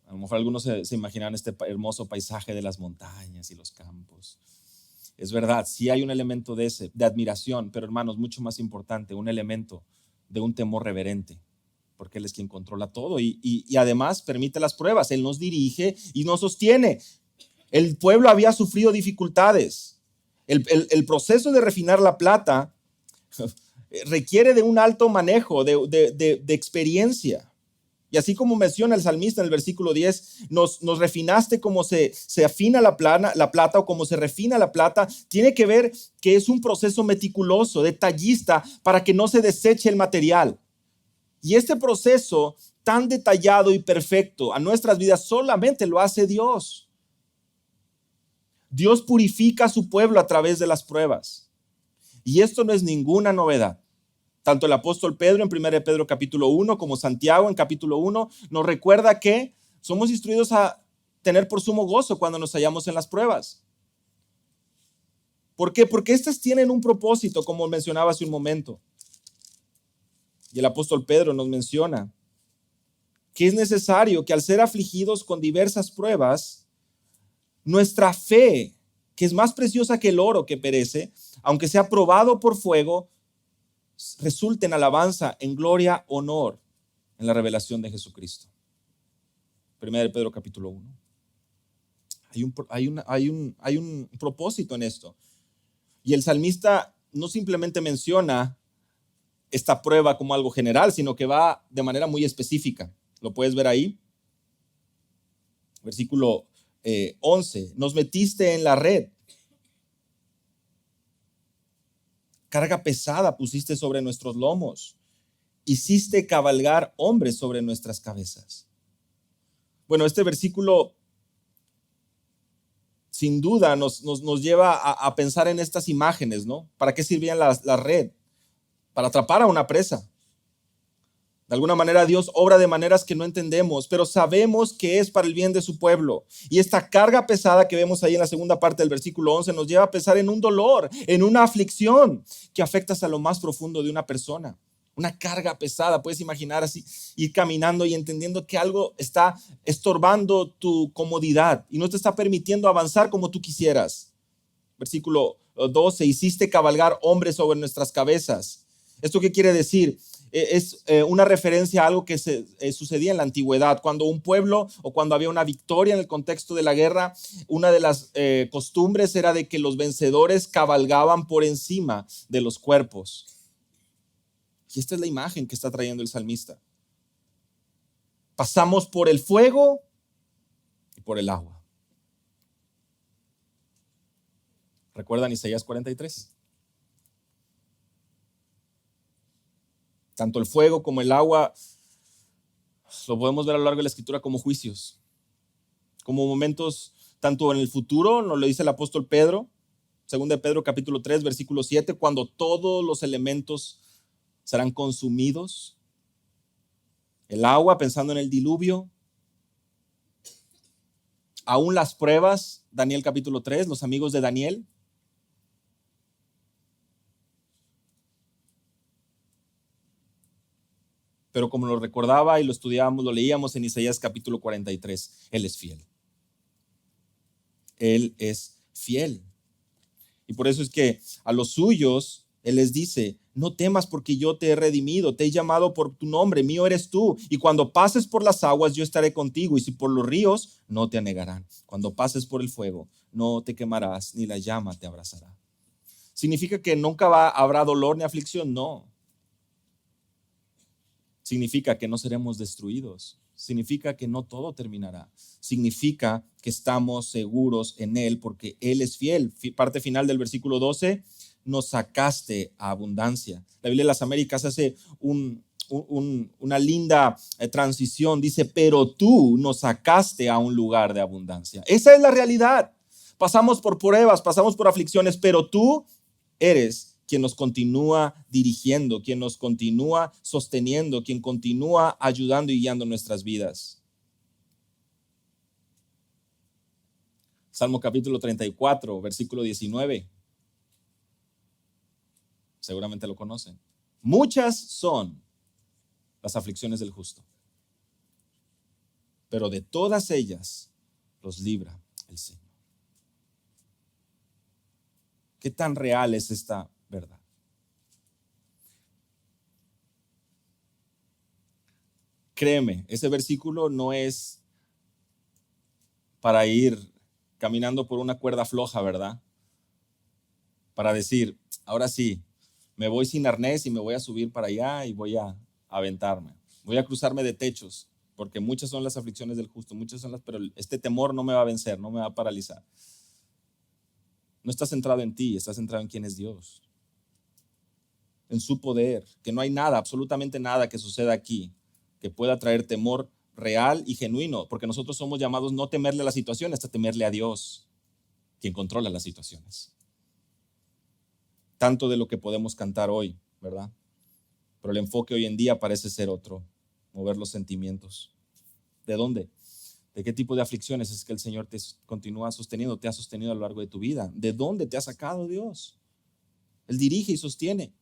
A lo mejor algunos se imaginan este hermoso paisaje de las montañas y los campos. Es verdad, sí hay un elemento de admiración, pero hermanos, mucho más importante, un elemento de un temor reverente, porque Él es quien controla todo y además permite las pruebas. Él nos dirige y nos sostiene. El pueblo había sufrido dificultades. El proceso de refinar la plata requiere de un alto manejo, de experiencia. Y así como menciona el salmista en el versículo 10, nos refinaste como se afina la plata o como se refina la plata. Tiene que ver que es un proceso meticuloso, detallista, para que no se deseche el material. Y este proceso tan detallado y perfecto a nuestras vidas solamente lo hace Dios. Dios purifica a su pueblo a través de las pruebas. Y esto no es ninguna novedad. Tanto el apóstol Pedro en 1 Pedro capítulo 1 como Santiago en capítulo 1 nos recuerda que somos instruidos a tener por sumo gozo cuando nos hallamos en las pruebas. ¿Por qué? Porque estas tienen un propósito, como mencionaba hace un momento. Y el apóstol Pedro nos menciona que es necesario que al ser afligidos con diversas pruebas, nuestra fe, que es más preciosa que el oro que perece, aunque sea probado por fuego, resulte en alabanza, en gloria, honor, en la revelación de Jesucristo. 1 Pedro capítulo 1. Hay un propósito en esto. Y el salmista no simplemente menciona esta prueba como algo general, sino que va de manera muy específica. Lo puedes ver ahí. Versículo 11. Nos metiste en la red. Carga pesada pusiste sobre nuestros lomos. Hiciste cabalgar hombres sobre nuestras cabezas. Bueno, este versículo sin duda nos lleva a pensar en estas imágenes, ¿no? ¿Para qué servían la red? Para atrapar a una presa. De alguna manera Dios obra de maneras que no entendemos, pero sabemos que es para el bien de su pueblo. Y esta carga pesada que vemos ahí en la segunda parte del versículo 11 nos lleva a pensar en un dolor, en una aflicción que afecta hasta lo más profundo de una persona. Una carga pesada, puedes imaginar así, ir caminando y entendiendo que algo está estorbando tu comodidad y no te está permitiendo avanzar como tú quisieras. Versículo 12, hiciste cabalgar hombres sobre nuestras cabezas. ¿Esto qué quiere decir? Es una referencia a algo que sucedía en la antigüedad. Cuando un pueblo o cuando había una victoria en el contexto de la guerra, una de las costumbres era de que los vencedores cabalgaban por encima de los cuerpos. Y esta es la imagen que está trayendo el salmista. Pasamos por el fuego y por el agua. ¿Recuerdan Isaías 43? Tanto el fuego como el agua lo podemos ver a lo largo de la escritura como juicios, como momentos tanto en el futuro, nos lo dice el apóstol Pedro, 2 de Pedro capítulo 3, versículo 7, cuando todos los elementos serán consumidos. El agua, pensando en el diluvio, aún las pruebas, Daniel capítulo 3, los amigos de Daniel. Pero como lo recordaba y lo estudiábamos, lo leíamos en Isaías capítulo 43, Él es fiel. Él es fiel. Y por eso es que a los suyos Él les dice, no temas porque yo te he redimido, te he llamado por tu nombre, mío eres tú. Y cuando pases por las aguas, yo estaré contigo. Y si por los ríos, no te anegarán. Cuando pases por el fuego, no te quemarás, ni la llama te abrazará. ¿Significa que nunca habrá dolor ni aflicción? No. Significa que no seremos destruidos. Significa que no todo terminará. Significa que estamos seguros en Él porque Él es fiel. Parte final del versículo 12, nos sacaste a abundancia. La Biblia de las Américas hace una linda transición. Dice, pero tú nos sacaste a un lugar de abundancia. Esa es la realidad. Pasamos por pruebas, pasamos por aflicciones, pero tú eres quien nos continúa dirigiendo, quien nos continúa sosteniendo, quien continúa ayudando y guiando nuestras vidas. Salmo capítulo 34, versículo 19. Seguramente lo conocen. Muchas son las aflicciones del justo, pero de todas ellas los libra el Señor. ¿Qué tan real es esta verdad? Créeme, ese versículo no es para ir caminando por una cuerda floja, ¿verdad? Para decir, ahora sí, me voy sin arnés y me voy a subir para allá y voy a aventarme. Voy a cruzarme de techos, porque muchas son las aflicciones del justo, pero este temor no me va a vencer, no me va a paralizar. No está centrado en ti, está centrado en quién es Dios, en su poder, que no hay nada, absolutamente nada que suceda aquí que pueda traer temor real y genuino, porque nosotros somos llamados no temerle a la situación, hasta temerle a Dios. quien controla las situaciones. Tanto de lo que podemos cantar hoy, ¿verdad? Pero el enfoque hoy en día parece ser otro, mover los sentimientos. ¿De dónde? ¿De qué tipo de aflicciones es que el Señor te continúa sosteniendo, te ha sostenido a lo largo de tu vida? ¿De dónde te ha sacado Dios? Él dirige y sostiene.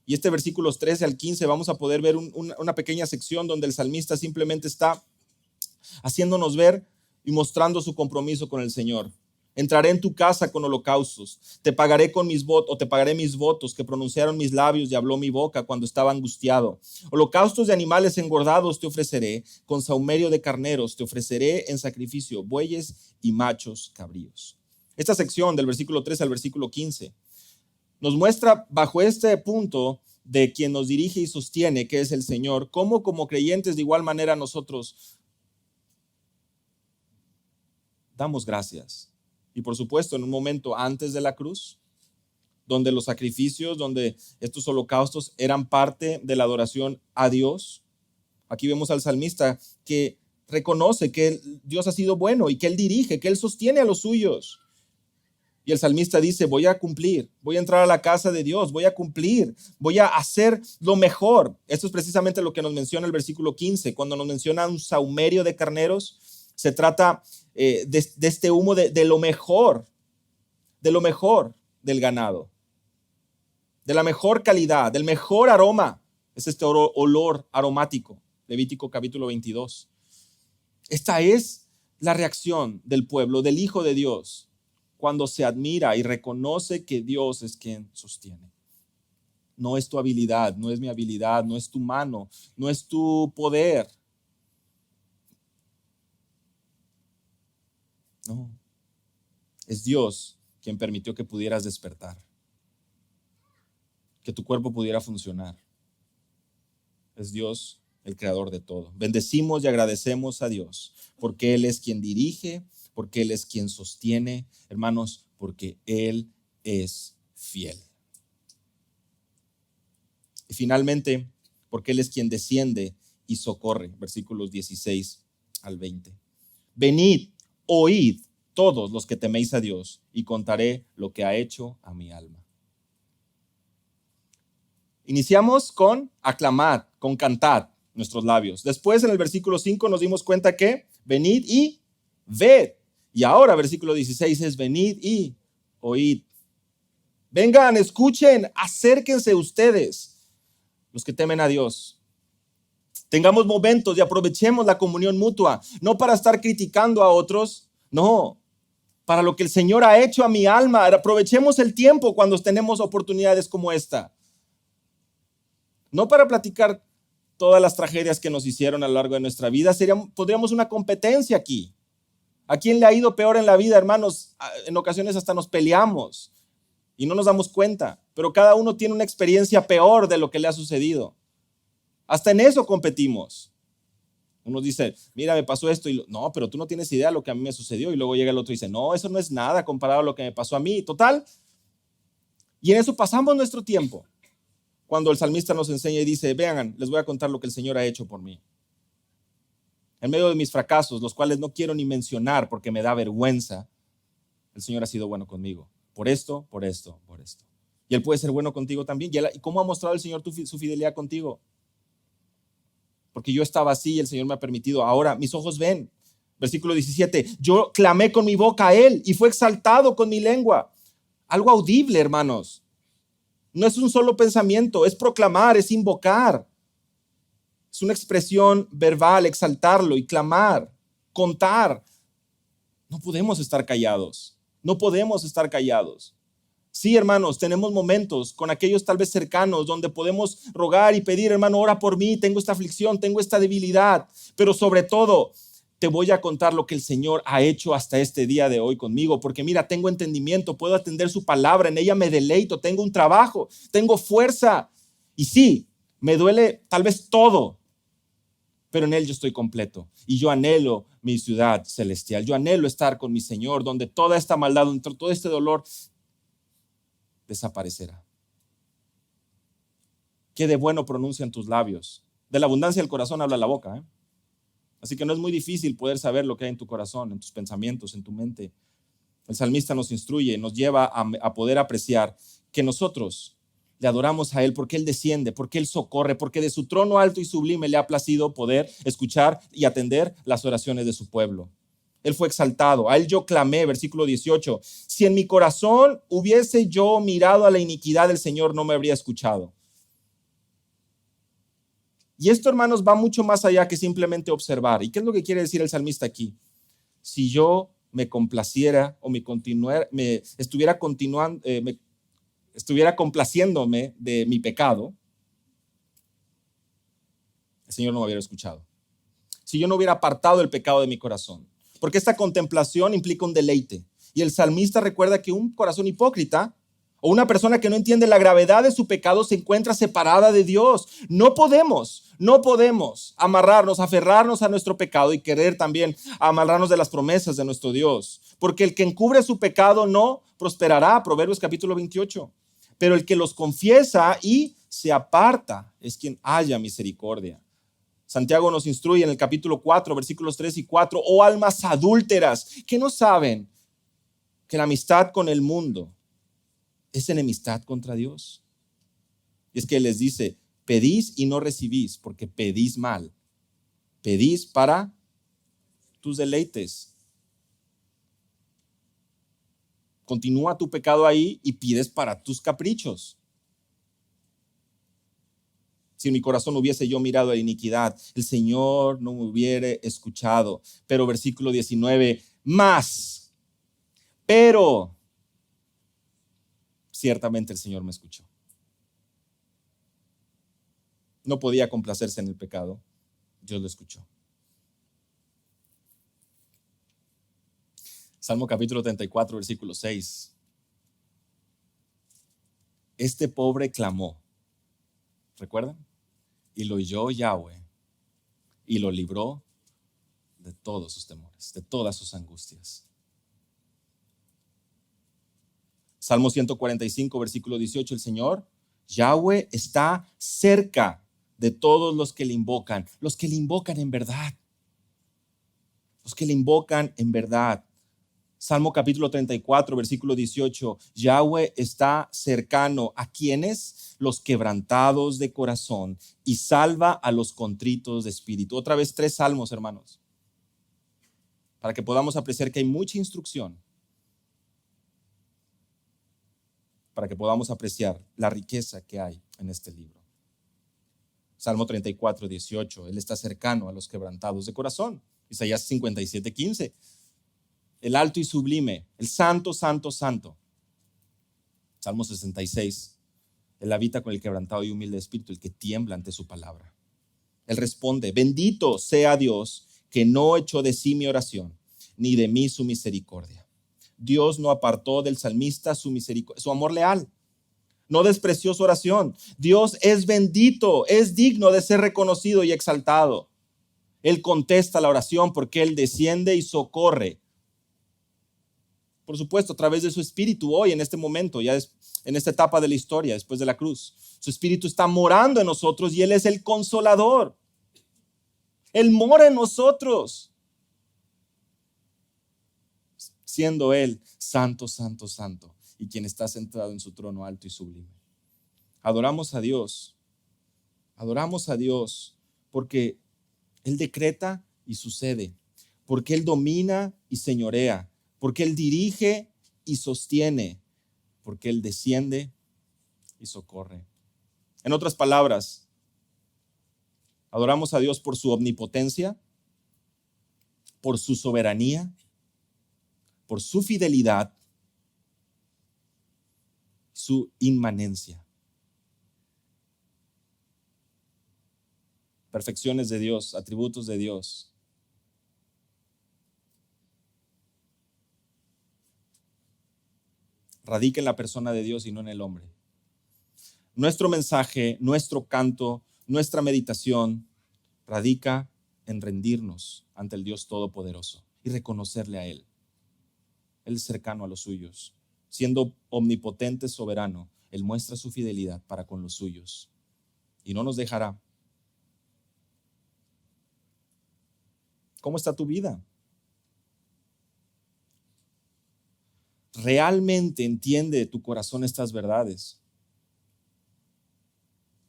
Y este versículos 13 al 15 vamos a poder ver una pequeña sección donde el salmista simplemente está haciéndonos ver y mostrando su compromiso con el Señor. Entraré en tu casa con holocaustos, te pagaré mis votos que pronunciaron mis labios y habló mi boca cuando estaba angustiado. Holocaustos de animales engordados te ofreceré, con sahumerio de carneros te ofreceré en sacrificio, bueyes y machos cabríos. Esta sección del versículo 13 al versículo 15 nos muestra bajo este punto de quien nos dirige y sostiene, que es el Señor, cómo como creyentes de igual manera nosotros damos gracias. Y por supuesto, en un momento antes de la cruz, donde los sacrificios, donde estos holocaustos eran parte de la adoración a Dios, aquí vemos al salmista que reconoce que Dios ha sido bueno y que Él dirige, que Él sostiene a los suyos. Y el salmista dice, voy a cumplir, voy a entrar a la casa de Dios, voy a cumplir, voy a hacer lo mejor. Esto es precisamente lo que nos menciona el versículo 15, cuando nos menciona un sahumerio de carneros. Se trata de este humo de lo mejor del ganado, de la mejor calidad, del mejor aroma. Es este olor aromático. Levítico capítulo 22. Esta es la reacción del pueblo, del Hijo de Dios, cuando se admira y reconoce que Dios es quien sostiene. No es tu habilidad, no es mi habilidad, no es tu mano, no es tu poder. No, es Dios quien permitió que pudieras despertar, que tu cuerpo pudiera funcionar. Es Dios el creador de todo. Bendecimos y agradecemos a Dios porque Él es quien dirige, porque Él es quien sostiene, hermanos, porque Él es fiel. Y finalmente, porque Él es quien desciende y socorre. Versículos 16 al 20. Venid, oíd todos los que teméis a Dios y contaré lo que ha hecho a mi alma. Iniciamos con aclamad, con cantad nuestros labios. Después en el versículo 5 nos dimos cuenta que venid y ved. Y ahora versículo 16 es venid y oíd. Vengan, escuchen, acérquense ustedes, los que temen a Dios. Tengamos momentos y aprovechemos la comunión mutua, no para estar criticando a otros, no, para lo que el Señor ha hecho a mi alma. Aprovechemos el tiempo cuando tenemos oportunidades como esta. No para platicar todas las tragedias que nos hicieron a lo largo de nuestra vida. Podríamos una competencia aquí. ¿A quién le ha ido peor en la vida, hermanos? En ocasiones hasta nos peleamos y no nos damos cuenta, pero cada uno tiene una experiencia peor de lo que le ha sucedido. Hasta en eso competimos. Uno dice, mira, me pasó esto. Y no, pero tú no tienes idea de lo que a mí me sucedió. Y luego llega el otro y dice, no, eso no es nada comparado a lo que me pasó a mí. Total. Y en eso pasamos nuestro tiempo. Cuando el salmista nos enseña y dice, vean, les voy a contar lo que el Señor ha hecho por mí. En medio de mis fracasos, los cuales no quiero ni mencionar porque me da vergüenza, el Señor ha sido bueno conmigo. Por esto, por esto, por esto. Y Él puede ser bueno contigo también. ¿Y cómo ha mostrado el Señor su fidelidad contigo? Porque yo estaba así y el Señor me ha permitido. Ahora mis ojos ven. Versículo 17. Yo clamé con mi boca a Él y fue exaltado con mi lengua. Algo audible, hermanos. No es un solo pensamiento, es proclamar, es invocar. Es una expresión verbal, exaltarlo y clamar, contar. No podemos estar callados. No podemos estar callados. Sí, hermanos, tenemos momentos con aquellos tal vez cercanos donde podemos rogar y pedir, hermano, ora por mí, tengo esta aflicción, tengo esta debilidad, pero sobre todo te voy a contar lo que el Señor ha hecho hasta este día de hoy conmigo, porque mira, tengo entendimiento, puedo atender su palabra, en ella me deleito, tengo un trabajo, tengo fuerza y sí, me duele tal vez todo, pero en Él yo estoy completo y yo anhelo mi ciudad celestial, yo anhelo estar con mi Señor, donde toda esta maldad, todo este dolor desaparecerá. ¿Qué de bueno pronuncian tus labios? De la abundancia del corazón habla la boca, Así que no es muy difícil poder saber lo que hay en tu corazón, en tus pensamientos, en tu mente. El salmista nos instruye, nos lleva a poder apreciar que nosotros le adoramos a Él porque Él desciende, porque Él socorre, porque de su trono alto y sublime le ha placido poder escuchar y atender las oraciones de su pueblo. Él fue exaltado, a Él yo clamé, versículo 18. Si en mi corazón hubiese yo mirado a la iniquidad, el Señor no me habría escuchado. Y esto, hermanos, va mucho más allá que simplemente observar. ¿Y qué es lo que quiere decir el salmista aquí? Si yo me complaciera o me estuviera continuando, estuviera complaciéndome de mi pecado, el Señor no me hubiera escuchado. Si yo no hubiera apartado el pecado de mi corazón, porque esta contemplación implica un deleite. Y el salmista recuerda que un corazón hipócrita o una persona que no entiende la gravedad de su pecado se encuentra separada de Dios. No podemos amarrarnos, aferrarnos a nuestro pecado y querer también amarrarnos de las promesas de nuestro Dios. Porque el que encubre su pecado no prosperará, Proverbios capítulo 28. Pero el que los confiesa y se aparta es quien halla misericordia. Santiago nos instruye en el capítulo 4, versículos 3 y 4, oh almas adúlteras, que no saben que la amistad con el mundo es enemistad contra Dios. Y es que les dice, pedís y no recibís, porque pedís mal. Pedís para tus deleites. Continúa tu pecado ahí y pides para tus caprichos. Si en mi corazón hubiese yo mirado a la iniquidad, el Señor no me hubiera escuchado. Pero versículo 19, pero ciertamente el Señor me escuchó. No podía complacerse en el pecado, Dios lo escuchó. Salmo capítulo 34, versículo 6. Este pobre clamó, ¿recuerdan? Y lo oyó Yahweh y lo libró de todos sus temores, de todas sus angustias. Salmo 145, versículo 18, el Señor, Yahweh, está cerca de todos los que le invocan en verdad. Los que le invocan en verdad. Salmo capítulo 34, versículo 18, Yahweh está cercano a quienes, los quebrantados de corazón, y salva a los contritos de espíritu. Otra vez 3 salmos, hermanos, para que podamos apreciar que hay mucha instrucción, para que podamos apreciar la riqueza que hay en este libro. Salmo 34, 18, Él está cercano a los quebrantados de corazón. Isaías 57, 15, el alto y sublime, el santo, santo, santo. Salmo 66, Él habita con el quebrantado y humilde espíritu, el que tiembla ante su palabra. Él responde, bendito sea Dios que no echó de sí mi oración, ni de mí su misericordia. Dios no apartó del salmista su amor leal. No despreció su oración. Dios es bendito, es digno de ser reconocido y exaltado. Él contesta la oración porque Él desciende y socorre. Por supuesto, a través de su espíritu hoy, en este momento, ya en esta etapa de la historia, después de la cruz. Su espíritu está morando en nosotros y Él es el consolador. Él mora en nosotros. Siendo Él santo, santo, santo, y quien está sentado en su trono alto y sublime. Adoramos a Dios porque Él decreta y sucede, porque Él domina y señorea, porque Él dirige y sostiene, porque Él desciende y socorre. En otras palabras, adoramos a Dios por su omnipotencia, por su soberanía, por su fidelidad, su inmanencia. Perfecciones de Dios, atributos de Dios. Radica en la persona de Dios y no en el hombre. Nuestro mensaje, nuestro canto, nuestra meditación radica en rendirnos ante el Dios Todopoderoso y reconocerle a Él. Él es cercano a los suyos. Siendo omnipotente, soberano, Él muestra su fidelidad para con los suyos y no nos dejará. ¿Cómo está tu vida? realmente entiende de tu corazón estas verdades.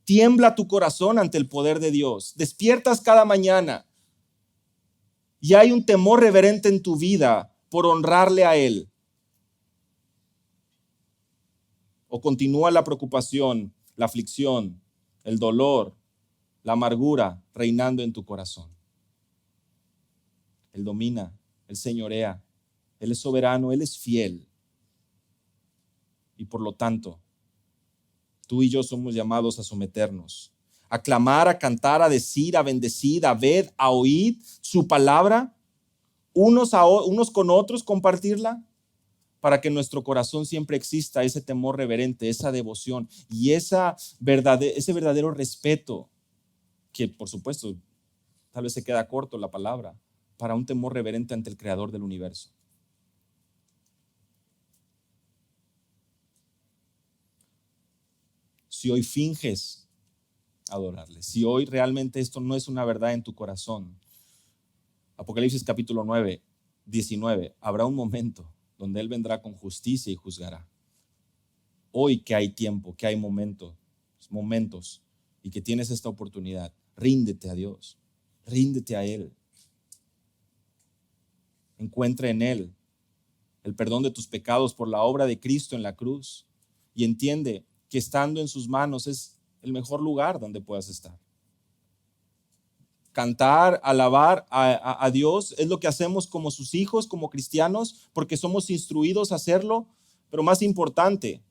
Tiembla tu corazón ante el poder de Dios. Despiertas cada mañana y hay un temor reverente en tu vida por honrarle a Él. O continúa la preocupación, la aflicción, el dolor, la amargura reinando en tu corazón. Él domina, Él señorea, Él es soberano, Él es fiel. Y por lo tanto, tú y yo somos llamados a someternos, a clamar, a cantar, a decir, a bendecir, a ver, a oír su palabra, unos con otros compartirla, para que en nuestro corazón siempre exista ese temor reverente, esa devoción y ese verdadero respeto, que por supuesto tal vez se queda corto la palabra, para un temor reverente ante el Creador del universo. Si hoy finges adorarle, si hoy realmente esto no es una verdad en tu corazón, Apocalipsis capítulo 9, 19, habrá un momento donde Él vendrá con justicia y juzgará. Hoy que hay tiempo, que hay momentos y que tienes esta oportunidad, ríndete a Dios, ríndete a Él. Encuentra en Él el perdón de tus pecados por la obra de Cristo en la cruz y entiende que estando en sus manos es el mejor lugar donde puedas estar. Cantar, alabar a Dios es lo que hacemos como sus hijos, como cristianos, porque somos instruidos a hacerlo, pero más importante,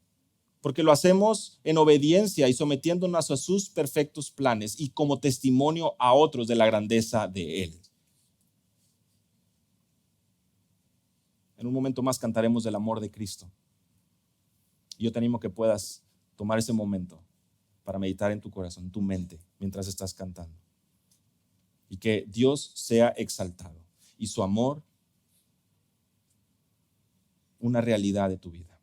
porque lo hacemos en obediencia y sometiéndonos a sus perfectos planes y como testimonio a otros de la grandeza de Él. En un momento más cantaremos del amor de Cristo. Y yo te animo que puedas tomar ese momento para meditar en tu corazón, en tu mente, mientras estás cantando. Y que Dios sea exaltado y su amor una realidad de tu vida.